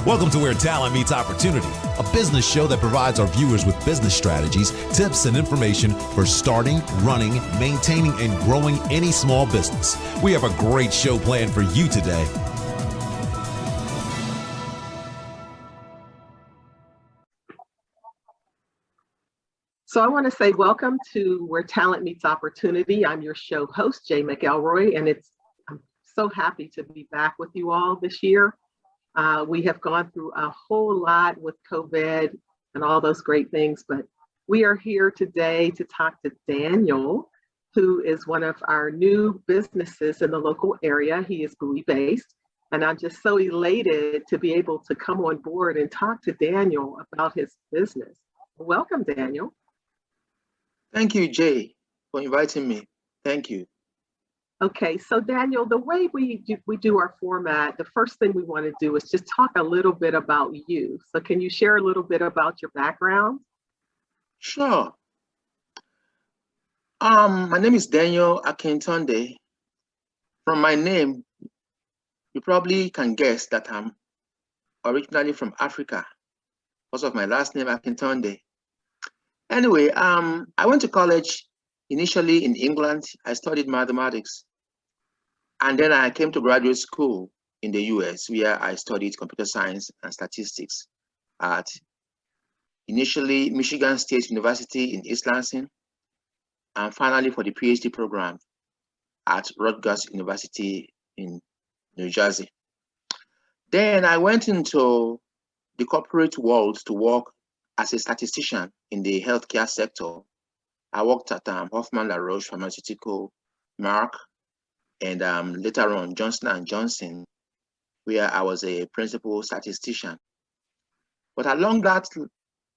Welcome to Where Talent Meets Opportunity, a business show that provides our viewers with business strategies, tips, and information for starting, running, maintaining, and growing any small business. We have a great show planned for you today. So I want to say welcome to Where Talent Meets Opportunity. I'm your show host, Jay McElroy, and I'm so happy to be back with you all this year. We have gone through a whole lot with COVID and all those great things, but we are here today to talk to Daniel, who is one of our new businesses in the local area. He is Bowie based, and I'm just so elated to be able to come on board and talk to Daniel about his business. Welcome, Daniel. Thank you, Jay, for inviting me. Thank you. Okay, so Daniel, the way we do our format, the first thing we want to do is just talk a little bit about you. So can you share a little bit about your background? Sure. My name is Daniel Akintunde. From my name, you probably can guess that I'm originally from Africa because of my last name, Akintunde. Anyway, I went to college initially in England. I studied mathematics. And then I came to graduate school in the US, where I studied computer science and statistics at initially Michigan State University in East Lansing, and finally for the PhD program at Rutgers University in New Jersey. Then I went into the corporate world to work as a statistician in the healthcare sector. I worked at Hoffman La Roche Pharmaceutical, Merck, and later on Johnson & Johnson, where I was a principal statistician. But along that,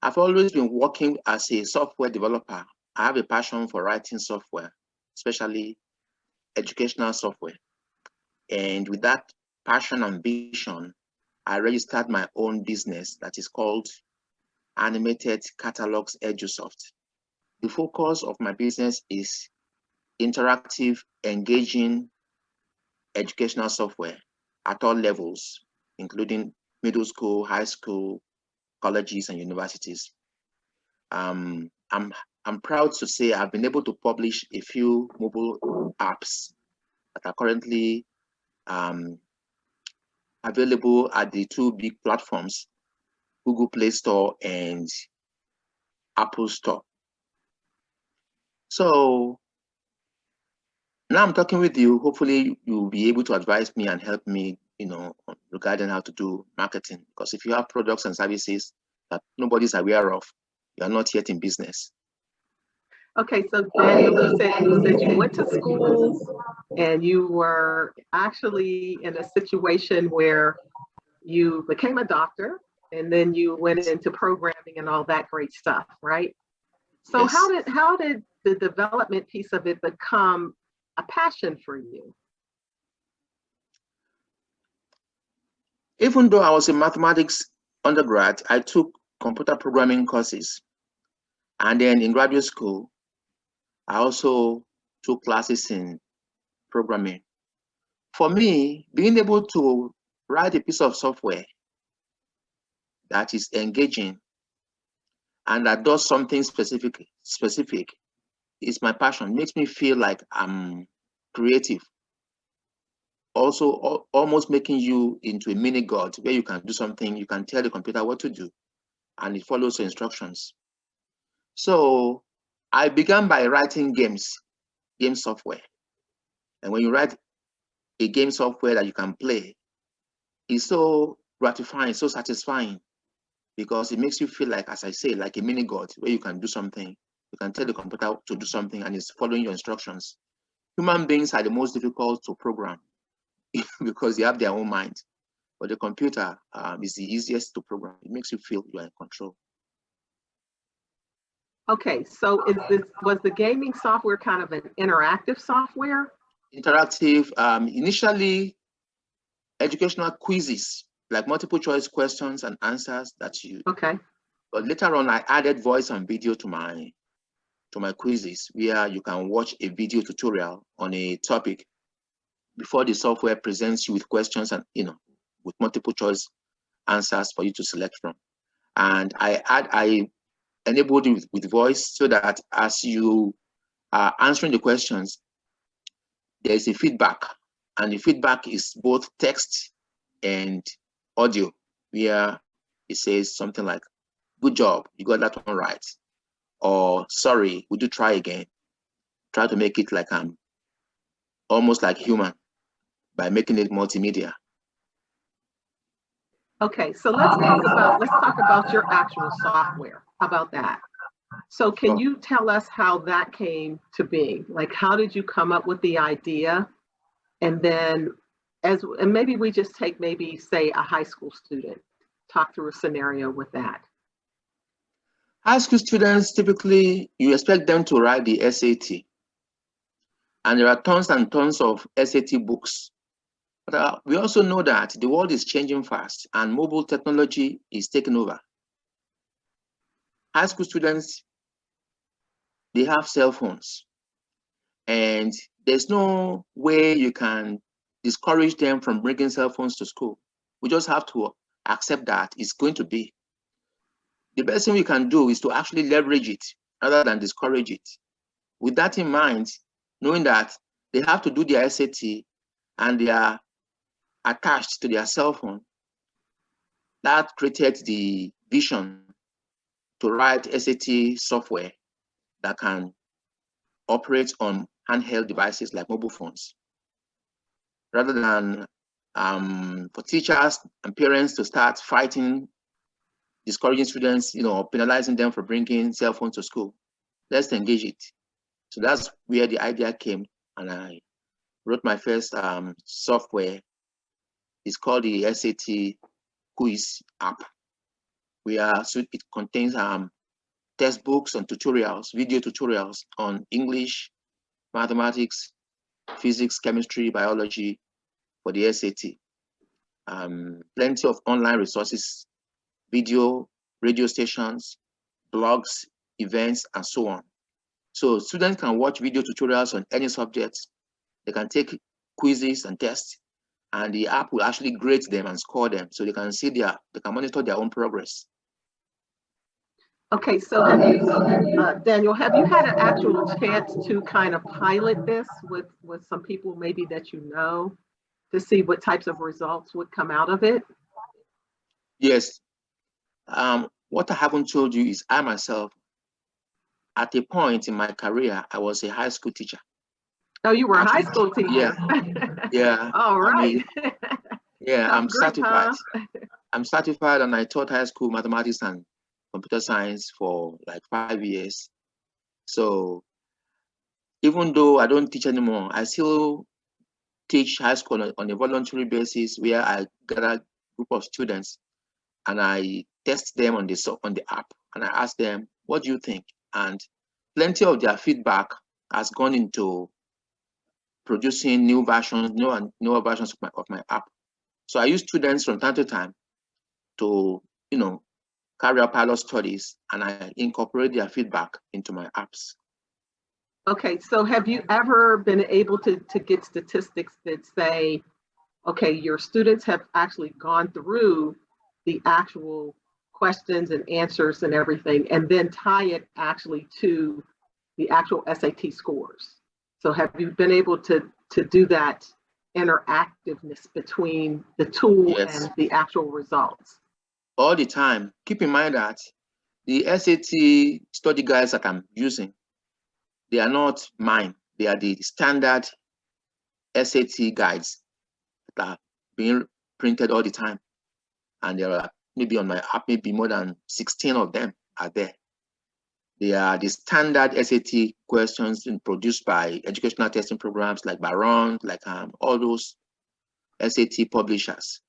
I've always been working as a software developer. I have a passion for writing software, especially educational software. And with that passion and vision, I registered my own business that is called Animated Catalogs EduSoft. The focus of my business is interactive, engaging educational software at all levels, including middle school, high school, colleges, and universities. I'm proud to say I've been able to publish a few mobile apps that are currently available at the two big platforms, Google Play Store and Apple Store. So now I'm talking with you. Hopefully you'll be able to advise me and help me, regarding how to do marketing. Because if you have products and services that nobody's aware of, you are not yet in business. Okay, so Daniel, you said you went to school and you were actually in a situation where you became a doctor and then you went into programming and all that great stuff, right? So Yes. how did the development piece of it become a passion for you? Even though I was a mathematics undergrad, I took computer programming courses. And then in graduate school, I also took classes in programming. For me, being able to write a piece of software that is engaging and that does something specific is my passion. It makes me feel like I'm creative. Also, almost making you into a mini god where you can do something, you can tell the computer what to do, and it follows the instructions. So I began by writing game software. And when you write a game software that you can play, it's so gratifying, so satisfying, because it makes you feel like, as I say, like a mini god where you can do something, you can tell the computer to do something and it's following your instructions. Human beings are the most difficult to program because they have their own mind. But the computer is the easiest to program. It makes you feel you are in control. Okay, so was the gaming software kind of an interactive software? Interactive, initially educational quizzes, like multiple choice questions and answers that you. Okay. But later on, I added voice and video to my quizzes, where you can watch a video tutorial on a topic before the software presents you with questions and with multiple choice answers for you to select from. And I enabled it with voice so that as you are answering the questions, there is a feedback, and the feedback is both text and audio, where it says something like, "Good job, you got that one right," or "Sorry, would you try again?" Try to make it like almost like human by making it multimedia. Okay, so let's talk about your actual software. How about that? So can you tell us how that came to be? Like, how did you come up with the idea? And then and maybe we just take say a high school student, talk through a scenario with that. High school students, typically, you expect them to write the SAT. And there are tons and tons of SAT books. But we also know that the world is changing fast and mobile technology is taking over. High school students, they have cell phones. And there's no way you can discourage them from bringing cell phones to school. We just have to accept that it's going to be. The best thing we can do is to actually leverage it rather than discourage it. With that in mind, knowing that they have to do their SAT and they are attached to their cell phone, that created the vision to write SAT software that can operate on handheld devices like mobile phones, rather than for teachers and parents to start fighting, discouraging students, penalizing them for bringing cell phones to school. Let's engage it. So that's where the idea came, and I wrote my first software. It's called the SAT Quiz app, where it contains textbooks and tutorials, video tutorials on English, mathematics, physics, chemistry, biology for the SAT. Plenty of online resources, video, radio stations, blogs, events, and so on. So students can watch video tutorials on any subject. They can take quizzes and tests, and the app will actually grade them and score them, so they can see they can monitor their own progress. Okay, so Daniel, have you had an actual chance to kind of pilot this with some people maybe that you know, to see what types of results would come out of it? Yes. What I haven't told you is I myself, at a point in my career, I was a high school teacher. Oh, you were a high school teacher? Yeah. Yeah. All right. I'm certified. I'm certified, and I taught high school mathematics and computer science for like 5 years. So even though I don't teach anymore, I still teach high school on a voluntary basis, where I gather a group of students and I test them on the app, and I ask them, what do you think? And plenty of their feedback has gone into producing newer versions of my app. So I use students from time to time to, carry out pilot studies, and I incorporate their feedback into my apps. Okay, so have you ever been able to get statistics that say, okay, your students have actually gone through the actual questions and answers and everything, and then tie it actually to the actual SAT scores? So have you been able to do that interactiveness between the tool Yes. and the actual results? All the time. Keep in mind that the SAT study guides that I'm using, they are not mine. They are the standard SAT guides that are being printed all the time. And there are maybe on my app, maybe more than 16 of them are there. They are the standard SAT questions produced by educational testing programs like Baron, like all those SAT publishers.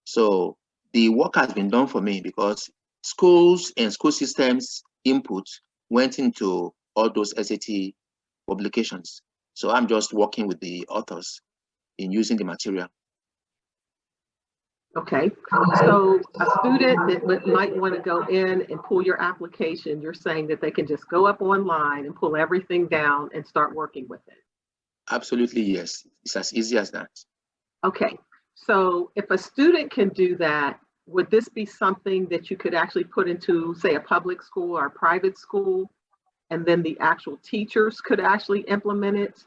So the work has been done for me, because schools and school systems input went into all those SAT publications. So I'm just working with the authors in using the material. Okay, so a student that might want to go in and pull your application, you're saying that they can just go up online and pull everything down and start working with it? Absolutely, yes. It's as easy as that. Okay, so if a student can do that, would this be something that you could actually put into, say, a public school or a private school, and then the actual teachers could actually implement it?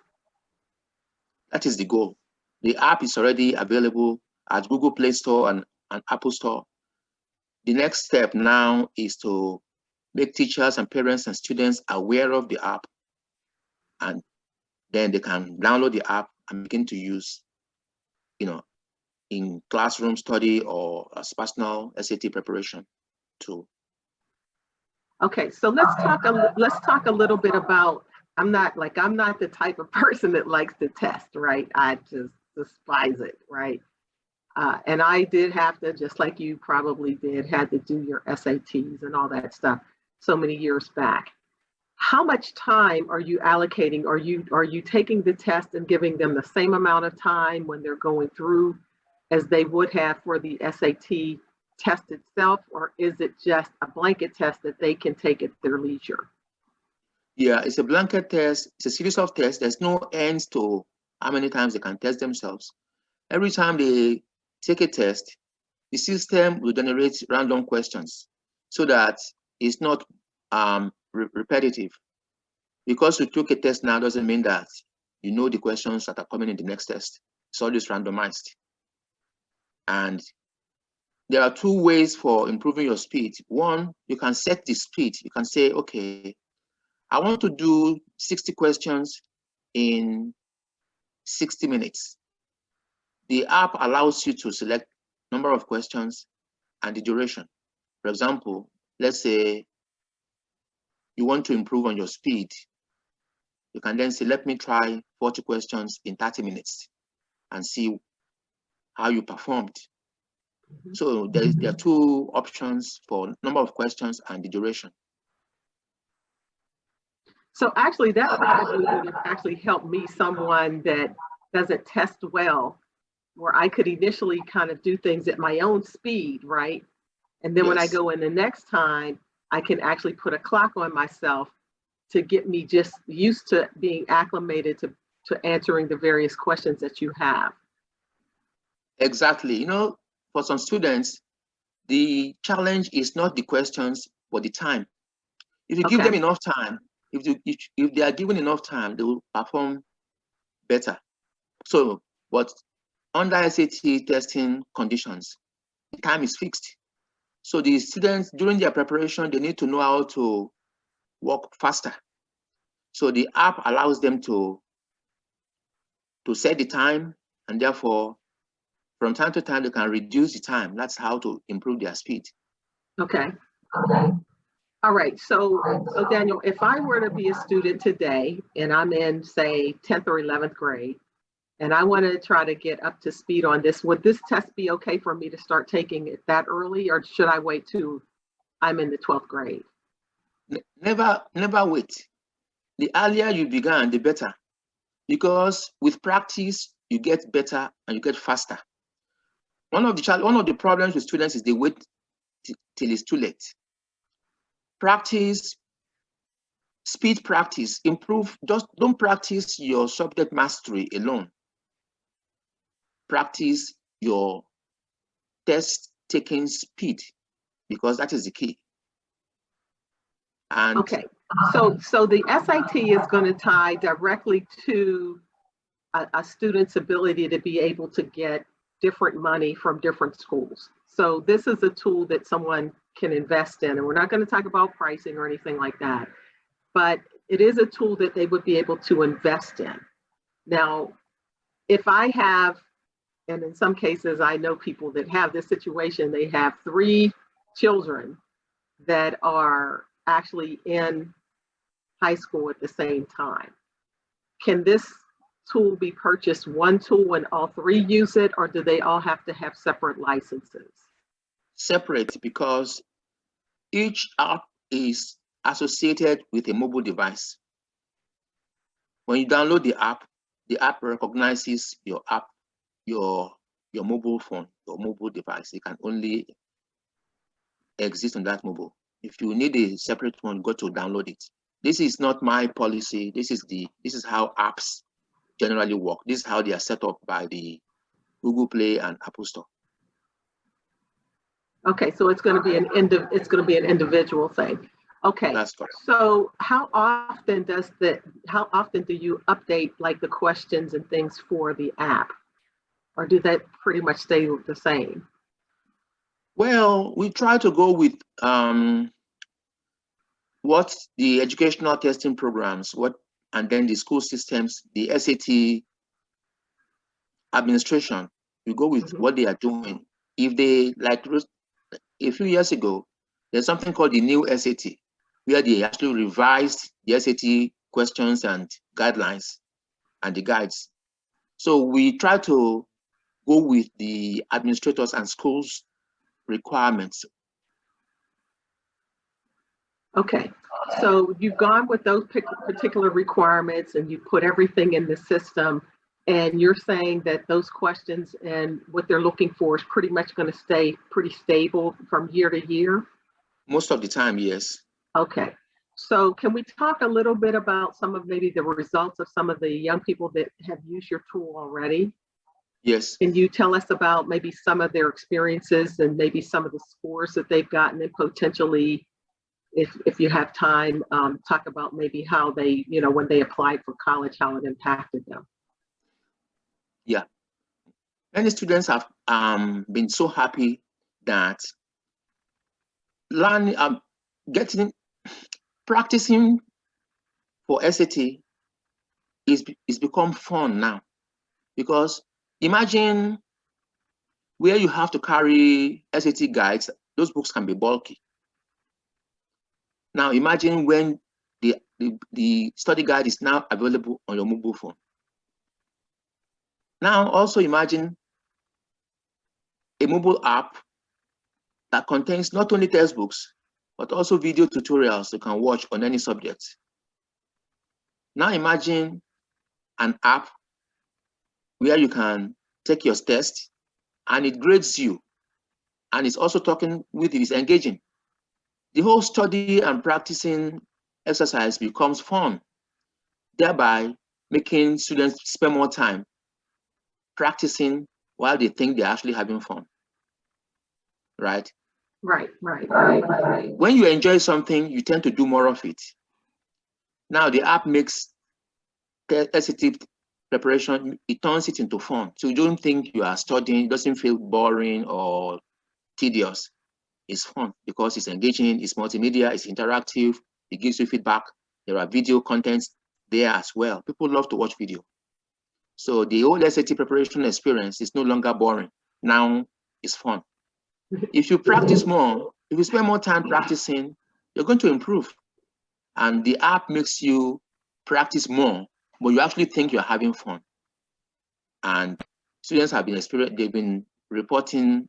That is the goal. The app is already available at Google Play Store and Apple Store. The next step now is to make teachers and parents and students aware of the app, and then they can download the app and begin to use, in classroom study or as personal SAT preparation too. Okay, so let's talk a little bit about, I'm not the type of person that likes to test, right? I just despise it, right? And I did have to, just like you probably did, had to do your SATs and all that stuff so many years back. How much time are you allocating? Are you taking the test and giving them the same amount of time when they're going through as they would have for the SAT test itself, or is it just a blanket test that they can take at their leisure? Yeah, it's a blanket test. It's a series of tests. There's no ends to how many times they can test themselves. Every time they take a test, the system will generate random questions so that it's not repetitive. Because you took a test now doesn't mean that you know the questions that are coming in the next test. It's always randomized. And there are two ways for improving your speed. One, you can set the speed. You can say, okay, I want to do 60 questions in 60 minutes. The app allows you to select number of questions and the duration. For example, let's say you want to improve on your speed. You can then say, let me try 40 questions in 30 minutes and see how you performed. So there are two options for number of questions and the duration. So actually, that probably would have actually helped me, someone that doesn't test well, where I could initially kind of do things at my own speed, right? And then when I go in the next time, I can actually put a clock on myself to get me just used to being acclimated to answering the various questions that you have. Exactly. For some students, the challenge is not the questions, but the time. If you give them enough time, if they are given enough time, they will perform better. So, but under SAT testing conditions, the time is fixed. So the students, during their preparation, they need to know how to work faster. So the app allows them to set the time, and therefore, from time to time, they can reduce the time. That's how to improve their speed. Okay. All right. So Daniel, if I were to be a student today and I'm in, say, 10th or 11th grade, and I want to try to get up to speed on this, would this test be okay for me to start taking it that early, or should I wait till I'm in the 12th grade? Never wait. The earlier you begin, the better. Because with practice, you get better and you get faster. One of the problems with students is they wait till it's too late. Practice, speed practice, improve. Just don't practice your subject mastery alone. Practice your test taking speed, because that is the key. And okay, so the SAT is going to tie directly to a student's ability to be able to get different money from different schools. So this is a tool that someone can invest in, and we're not going to talk about pricing or anything like that, but it is a tool that they would be able to invest in. Now, if I have, and in some cases I know people that have this situation, they have 3 children that are actually in high school at the same time. Can this tool be purchased one tool and all 3 use it, or do they all have to have separate licenses? Separate, because each app is associated with a mobile device. When you download the app recognizes your app, your mobile phone, your mobile device. It can only exist on that mobile. If you need a separate one, go to download it. This is not my policy. This is how apps generally work. This is how they are set up by the Google Play and Apple Store. Okay, so it's going to be an individual thing. Okay. That's correct. So how often do you update like the questions and things for the app? Or do they pretty much stay the same? Well, we try to go with what the educational testing programs, and then the school systems, the SAT administration, we go with what they are doing. If they, like a few years ago, there's something called the new SAT, where they actually revised the SAT questions and guidelines and the guides. So we try to go with the administrators and schools requirements. Okay, so you've gone with those particular requirements and you put everything in the system, and you're saying that those questions and what they're looking for is pretty much going to stay pretty stable from year to year? Most of the time, yes. Okay, so can we talk a little bit about some of maybe the results of some of the young people that have used your tool already? Yes. Can you tell us about maybe some of their experiences and maybe some of the scores that they've gotten, and potentially, if you have time, talk about maybe how they, when they applied for college, how it impacted them? Yeah. Many students have been so happy that learning, practicing for SAT is become fun now, because imagine where you have to carry SAT guides. Those books can be bulky. Now imagine when the study guide is now available on your mobile phone. Now also imagine a mobile app that contains not only textbooks, but also video tutorials you can watch on any subject. Now imagine an app where you can take your test and it grades you, and it's also talking with you, it's engaging. The whole study and practicing exercise becomes fun, thereby making students spend more time practicing while they think they're actually having fun, right? Right. When you enjoy something, you tend to do more of it. Now the app makes SAT preparation, it turns it into fun. So you don't think you are studying, it doesn't feel boring or tedious. It's fun because it's engaging, it's multimedia, it's interactive, it gives you feedback. There are video contents there as well. People love to watch video. So the whole SAT preparation experience is no longer boring. Now it's fun. If you practice more, if you spend more time practicing, you're going to improve. And the app makes you practice more, but you actually think you're having fun. And students have they've been reporting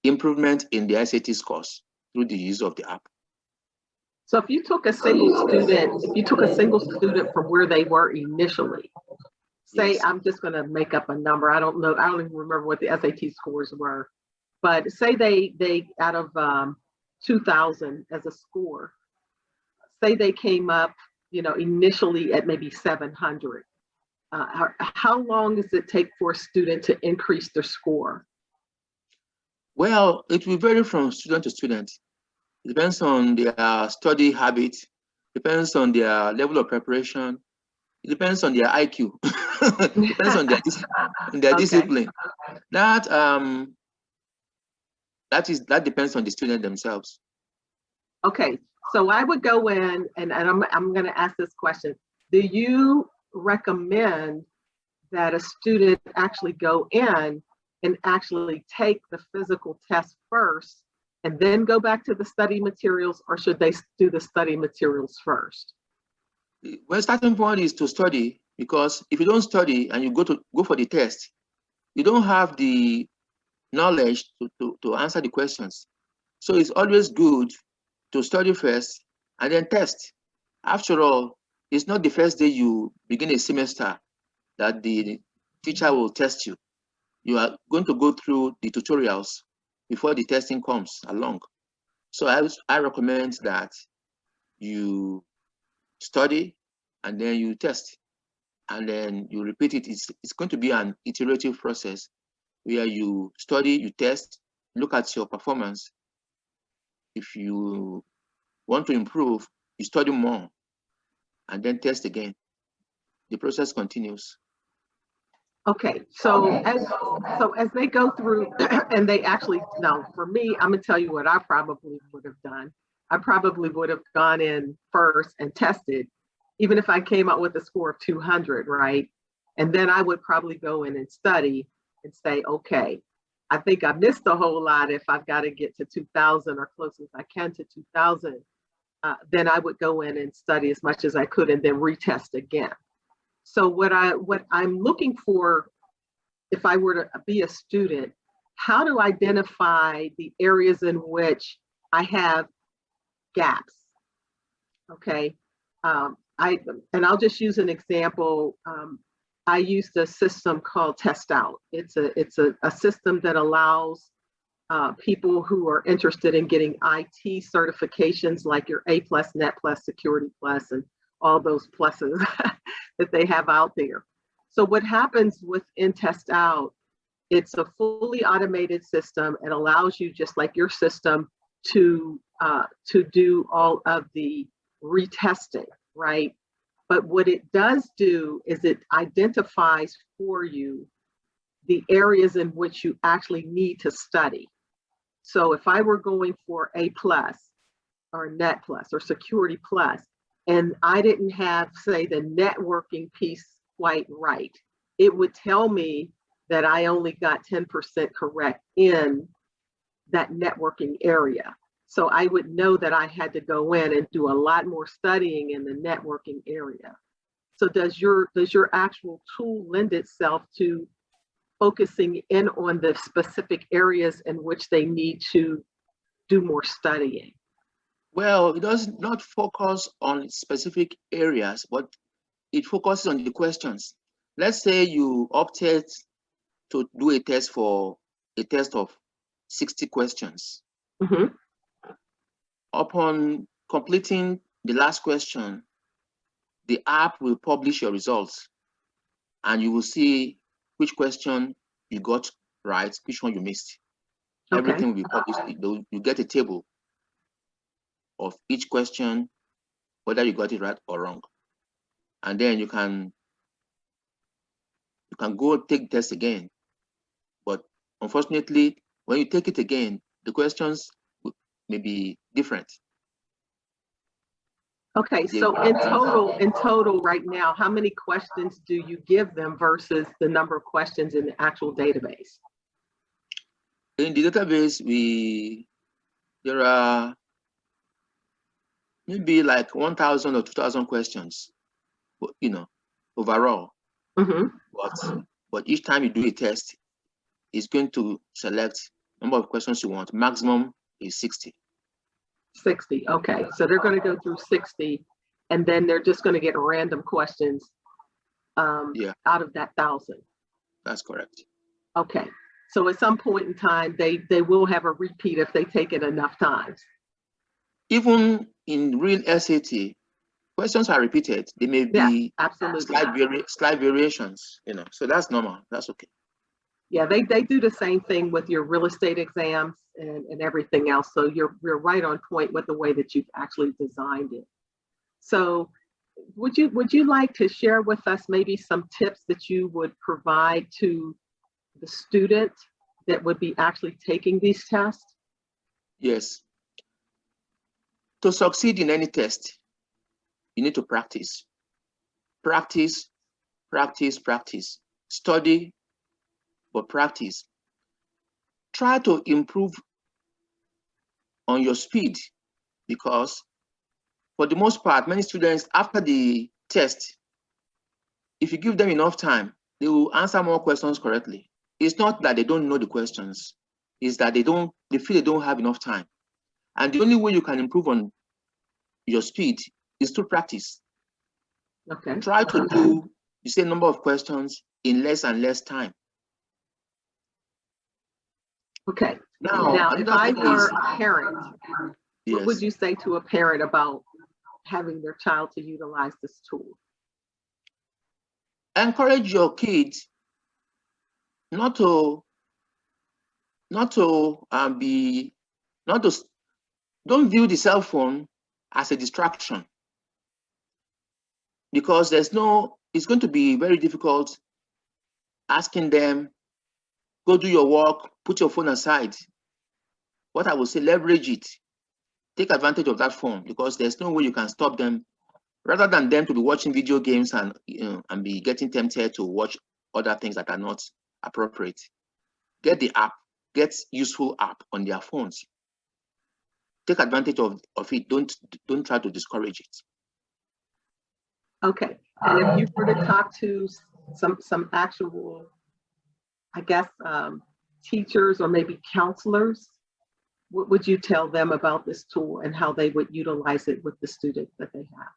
improvement in their SAT scores through the use of the app. So if you took a single student from where they were initially, say, yes. I'm just going to make up a number. I don't know. I don't even remember what the SAT scores were, but say they out of 2,000 as a score, say they came up, initially at maybe 700. How long does it take for a student to increase their score? Well, it will vary from student to student. It depends on their study habits, depends on their level of preparation, it depends on their IQ, depends on their okay. Discipline. That depends on the student themselves. Okay, so I would go in and I'm going to ask this question. Do you recommend that a student actually go in and actually take the physical test first and then go back to the study materials, or should they do the study materials first? Well, starting point is to study, because if you don't study and you go for the test, you don't have the knowledge to answer the questions. So it's always good to study first and then test. After all, it's not the first day you begin a semester that the teacher will test you. You are going to go through the tutorials before the testing comes along. So I recommend that you study and then you test and then you repeat it. It's going to be an iterative process where you study, you test, look at your performance. If you want to improve, you study more and then test again. The process continues. Okay, so as they go through and they actually, now for me, I'm gonna tell you what I probably would have done. I probably would have gone in first and tested, even if I came out with a score of 200, right? And then I would probably go in and study and say, okay, I think I missed a whole lot if I've got to get to 2000 or close as I can to 2000. Then I would go in and study as much as I could and then retest again. So what I'm looking for, if I were to be a student, how to identify the areas in which I have gaps. Okay, I'll just use an example. I used a system called Test Out. It's a system that allows people who are interested in getting IT certifications like your A+, Net+, Security+, and all those pluses that they have out there. So what happens within Test Out, it's a fully automated system. It allows you, just like your system, to do all of the retesting, right? But what it does do is it identifies for you the areas in which you actually need to study. So if I were going for A+ or Net+ or Security+, and I didn't have, say, the networking piece quite right, it would tell me that I only got 10% correct in that networking area. So I would know that I had to go in and do a lot more studying in the networking area. So does your actual tool lend itself to focusing in on the specific areas in which they need to do more studying? Well, it does not focus on specific areas, but it focuses on the questions. Let's say you opted to do a test of 60 questions. Mm-hmm. Upon completing the last question, the app will publish your results and you will see which question you got right, which one you missed. Okay. Everything will be published. You get a table of each question, whether you got it right or wrong. And then you can go take the test again. But unfortunately, when you take it again, the questions may be different. Okay, so in total right now, how many questions do you give them versus the number of questions in the actual database? In the database, there are maybe like 1,000 or 2,000 questions, overall. Mm-hmm. But each time you do a test, it's going to select number of questions you want. Maximum is 60. 60, okay. So they're going to go through 60, and then they're just going to get random questions out of that 1,000. That's correct. Okay. So at some point in time, they will have a repeat if they take it enough times. Even in real SAT, questions are repeated. They may be slight variations, so that's normal. That's okay. Yeah, they do the same thing with your real estate exams and everything else. So you're right on point with the way that you've actually designed it. So would you like to share with us maybe some tips that you would provide to the student that would be actually taking these tests? Yes. To succeed in any test, you need to practice. Practice, practice, practice. Study, but practice. Try to improve on your speed, because for the most part, many students, after the test, if you give them enough time, they will answer more questions correctly. It's not that they don't know the questions, it's that they feel they don't have enough time. And the only way you can improve on your speed is to practice. Okay. Try to do the same number of questions in less and less time. Okay. Now if I were a parent, yes, what would you say to a parent about having their child to utilize this tool? Encourage your kids not to not to be, not to, don't view the cell phone as a distraction, because it's going to be very difficult asking them, go do your work, put your phone aside. What I would say, leverage it. Take advantage of that phone, because there's no way you can stop them, rather than them to be watching video games and be getting tempted to watch other things that are not appropriate. Get the app, get useful app on their phones. Take advantage of it. Don't try to discourage it. Okay, and if you were to talk to some actual, I guess, teachers or maybe counselors, what would you tell them about this tool and how they would utilize it with the students that they have?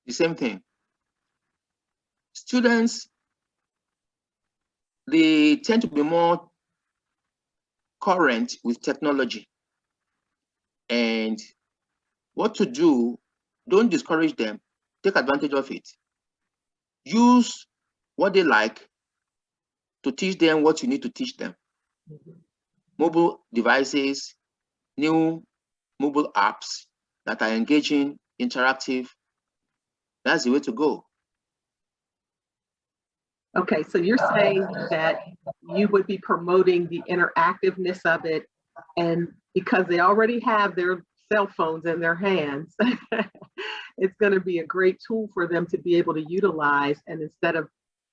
The same thing. Students, they tend to be more current with technology, and what to do, don't discourage them. Take advantage of it. Use what they like to teach them what you need to teach them. Mobile devices, new mobile apps that are engaging, interactive, that's the way to go. Okay, so you're saying that you would be promoting the interactiveness of it, and because they already have their cell phones in their hands, it's going to be a great tool for them to be able to utilize. And instead of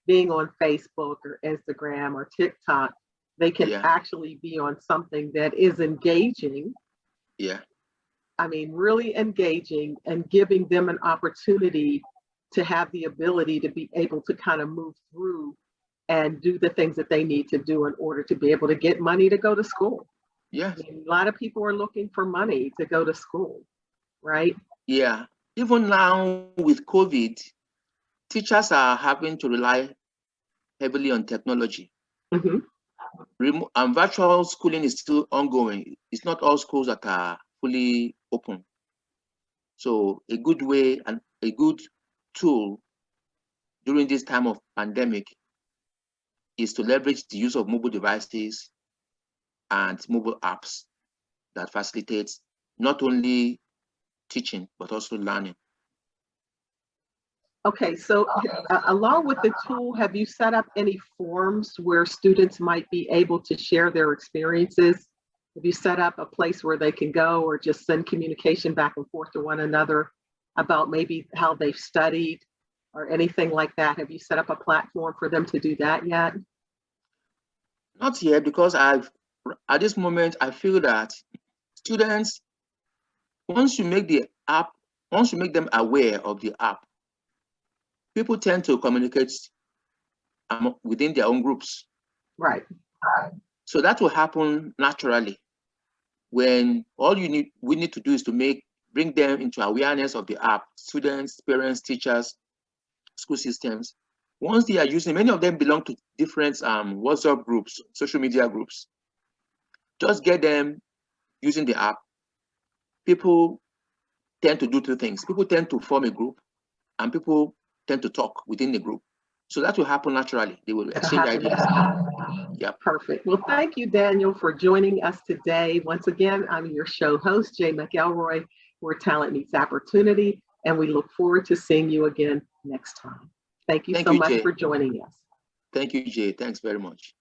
being on Facebook or Instagram or TikTok, they can actually be on something that is engaging. Yeah. I mean, really engaging and giving them an opportunity to have the ability to be able to kind of move through and do the things that they need to do in order to be able to get money to go to school. Yeah. I mean, a lot of people are looking for money to go to school, right? Yeah. Even now with COVID, teachers are having to rely heavily on technology. And virtual schooling is still ongoing. It's not all schools that are fully open. So a good way and a good tool during this time of pandemic is to leverage the use of mobile devices and mobile apps that facilitates not only teaching, but also learning. Okay, so along with the tool, have you set up any forums where students might be able to share their experiences? Have you set up a place where they can go or just send communication back and forth to one another about maybe how they've studied or anything like that? Have you set up a platform for them to do that yet? Not yet, because at this moment, I feel that students, once you make them aware of the app, people tend to communicate within their own groups. Right. So that will happen naturally when we need to do is to bring them into awareness of the app. Students, parents, teachers, school systems. Once they are using, many of them belong to different WhatsApp groups, social media groups. Just get them using the app. People tend to do two things. People tend to form a group, and people tend to talk within the group. So that will happen naturally. They will exchange ideas. Yeah. Perfect. Well, thank you, Daniel, for joining us today. Once again, I'm your show host, Jay McElroy, where talent meets opportunity, and we look forward to seeing you again next time. Thank you so much for joining us. Thank you, Jay. Thanks very much.